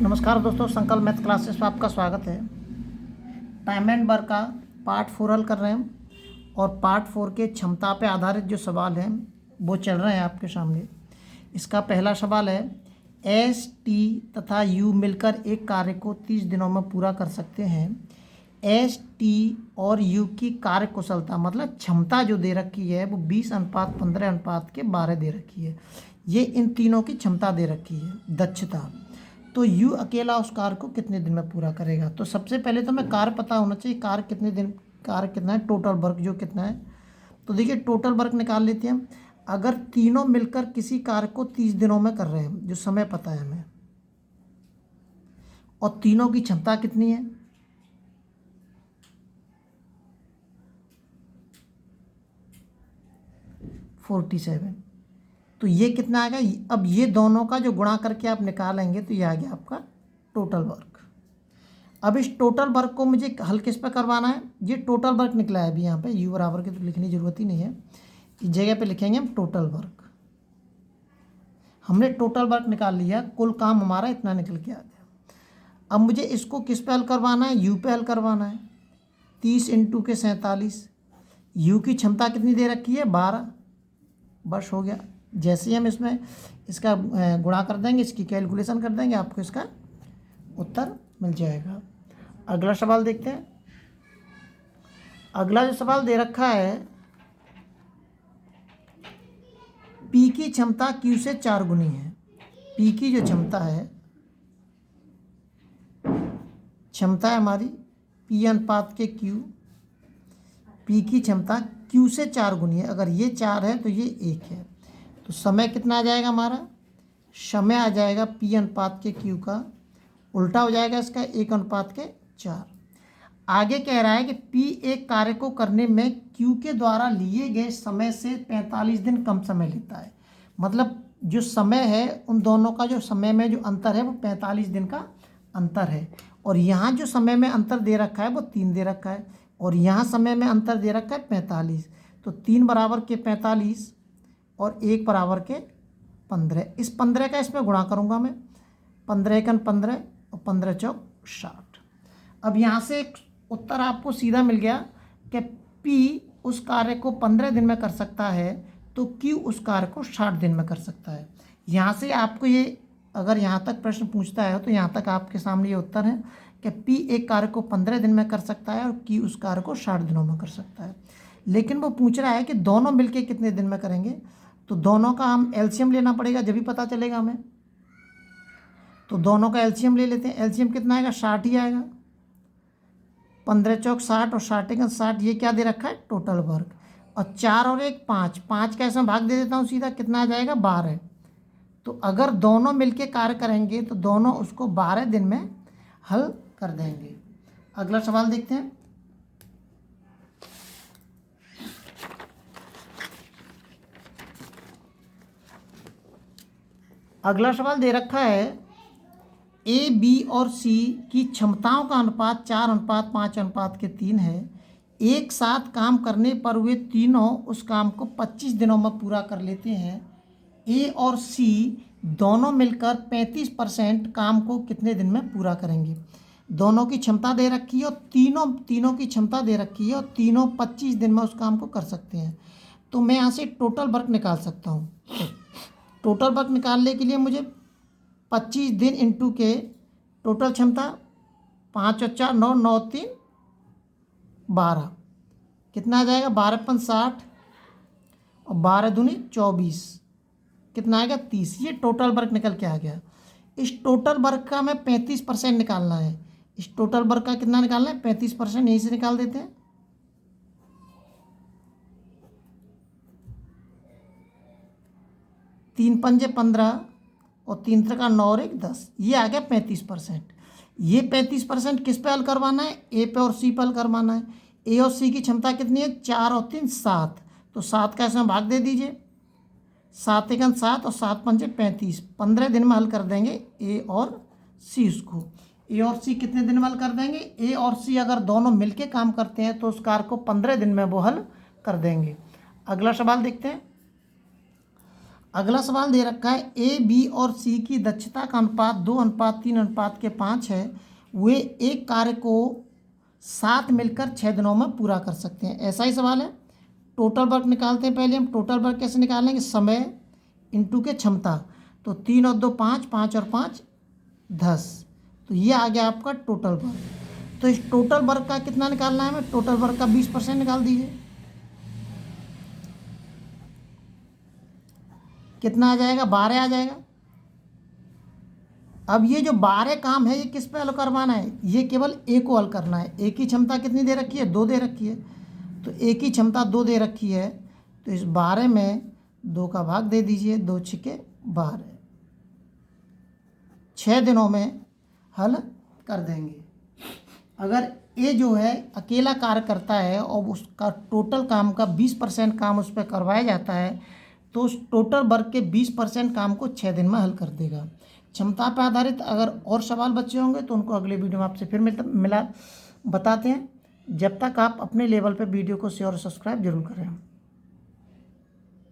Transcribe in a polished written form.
नमस्कार दोस्तों, संकल्प मैथ क्लासेस में आपका स्वागत है। टाइम एंड वर्क का पार्ट 4 हल कर रहे हैं और पार्ट 4 के क्षमता पे आधारित जो सवाल हैं वो चल रहे हैं आपके सामने। इसका पहला सवाल है, एस टी तथा यू मिलकर एक कार्य को 30 दिनों में पूरा कर सकते हैं। एस टी और यू की कार्य कुशलता मतलब क्षमता जो दे रखी है वो 20:15:12 दे रखी है। ये इन तीनों की क्षमता दे रखी है, दक्षता। तो यू अकेला उस कार्य को कितने दिन में पूरा करेगा? तो सबसे पहले तो हमें कार्य पता होना चाहिए, कार्य कितने दिन, कार्य कितना है, टोटल वर्क जो कितना है। तो देखिए टोटल वर्क निकाल लेते हैं हम। अगर तीनों मिलकर किसी कार्य को 30 दिनों में कर रहे हैं, जो समय पता है हमें, और तीनों की क्षमता कितनी है, $47, तो ये कितना आएगा? अब ये दोनों का जो गुणा करके आप निकालेंगे तो ये आ गया आपका टोटल वर्क। अब इस टोटल वर्क को मुझे हल किस पे करवाना है? ये टोटल वर्क निकला है अभी यहाँ पे, यू बराबर की तो लिखने की जरूरत ही नहीं है, इस जगह पे लिखेंगे हम टोटल वर्क। हमने टोटल वर्क निकाल लिया, कुल काम हमारा इतना निकल के आ गया। अब मुझे इसको किस पे हल करवाना है? यू पे हल करवाना है। 30 × के 47, यू की क्षमता कितनी दे रखी है? 12। बस हो गया। जैसे ही हम इसमें इसका गुणा कर देंगे, इसकी कैलकुलेशन कर देंगे, आपको इसका उत्तर मिल जाएगा। अगला सवाल देखते हैं। अगला जो सवाल दे रखा है, पी की क्षमता क्यू से 4 गुनी है। पी की जो क्षमता है हमारी पी अनुपात के क्यू, पी की क्षमता क्यू से 4 गुनी है। अगर ये 4 है तो ये 1 है, तो समय कितना आ जाएगा हमारा? समय आ जाएगा पी अनुपात के क्यू का उल्टा हो जाएगा इसका 1:4। आगे कह रहा है कि पी एक कार्य को करने में क्यू के द्वारा लिए गए समय से 45 दिन कम समय लेता है। मतलब जो समय है उन दोनों का जो समय में जो अंतर है वो 45 दिन का अंतर है। और यहाँ जो समय में अंतर दे रखा है वो 3 दे रखा है, और यहाँ समय में अंतर दे रखा है 45। तो 3 बराबर के 45 और 1 बराबर के 15। इस 15 का इसमें गुणा करूँगा मैं, 15×15 और 15×4 = 60। अब यहाँ से एक उत्तर आपको सीधा मिल गया कि P उस कार्य को 15 दिन में कर सकता है तो Q उस कार्य को 60 दिन में कर सकता है। यहाँ से आपको ये, अगर यहाँ तक प्रश्न पूछता है तो यहाँ तक आपके सामने ये उत्तर है कि P एक कार्य को 15 दिन में कर सकता है और Q उस कार्य को 60 दिनों में कर सकता है। लेकिन वो पूछ रहा है कि दोनों मिलके कितने दिन में करेंगे, तो दोनों का हम एलसीएम लेना पड़ेगा, जब भी पता चलेगा हमें। तो दोनों का एलसीएम ले लेते हैं। एलसीएम कितना आएगा? 60 ही आएगा। 15×4 = 60 और 60×60 ये क्या दे रखा है? Total work. और 4 और 1 5, 5 का ऐसा भाग दे देता हूँ सीधा, कितना आ जाएगा? 12। तो अगर दोनों मिलके कार्य करेंगे तो दोनों उसको 12 दिन में हल कर देंगे। अगला सवाल देखते हैं। अगला सवाल दे रखा है, ए बी और सी की क्षमताओं का अनुपात 4:5:3 है। एक साथ काम करने पर वे तीनों उस काम को 25 दिनों में पूरा कर लेते हैं। ए और सी दोनों मिलकर 35% काम को कितने दिन में पूरा करेंगे? दोनों की क्षमता दे रखी है और तीनों की क्षमता दे रखी है, और तीनों 25 दिन में उस काम को कर सकते हैं। तो मैं यहाँ से टोटल वर्क निकाल सकता हूँ। टोटल वर्क निकालने के लिए मुझे 25 दिन इंटू के टोटल क्षमता 5 और 4 9, 9 और 3 12, कितना आ जाएगा? 12×5 = 60 और 12×2 = 24, कितना आएगा? 30। ये टोटल वर्क निकल के आ गया। इस टोटल वर्क का हमें 35% निकालना है। इस टोटल वर्क का कितना निकालना है? 35%। यहीं से निकाल देते हैं। 3×5 = 15 और 3×3 = 9 और 1 10, ये आ गया 35%। ये 35% किस पे हल करवाना है? ए पे और सी पे हल करवाना है। ए और सी की क्षमता कितनी है? 4 और 3 7, तो 7 का इसमें भाग दे दीजिए, 7×7 और 7×5 = 35। 15 दिन में हल कर देंगे ए और सी उसको। ए और सी कितने दिन में हल कर देंगे? ए और सी अगर दोनों मिलके काम करते हैं तो उस कार्य को 15 दिन में वो हल कर देंगे। अगला सवाल देखते हैं। अगला सवाल दे रखा है ए बी और सी की दक्षता का अनुपात 2:3:5 है। वे एक कार्य को साथ मिलकर 6 दिनों में पूरा कर सकते हैं। ऐसा ही सवाल है। टोटल वर्क निकालते हैं। पहले हम टोटल वर्क कैसे निकालेंगे, समय इंटू के क्षमता। तो 3 और 2 5, 5 और 5 10। तो ये आ गया आपका टोटल वर्क। तो इस टोटल वर्क का कितना निकालना है हमें, टोटल वर्क का 20% निकाल दीजिए। कितना आ जाएगा, 12 आ जाएगा। अब ये जो 12 काम है ये किस पे हल करवाना है, ये केवल ए को हल करना है। ए की क्षमता कितनी दे रखी है, 2 दे रखी है। तो ए की क्षमता 2 दे रखी है, तो इस 12 में 2 का भाग दे दीजिए, 2 छिके 12, 6 दिनों में हल कर देंगे। अगर ए जो है अकेला कार्य करता है और उसका टोटल काम का 20% काम उस पर करवाया जाता है, तो उस टोटल वर्क के 20% काम को 6 दिन में हल कर देगा। क्षमता पर आधारित अगर और सवाल बचे होंगे तो उनको अगले वीडियो में आपसे फिर मिला बताते हैं। जब तक आप अपने लेवल पे वीडियो को शेयर और सब्सक्राइब जरूर करें।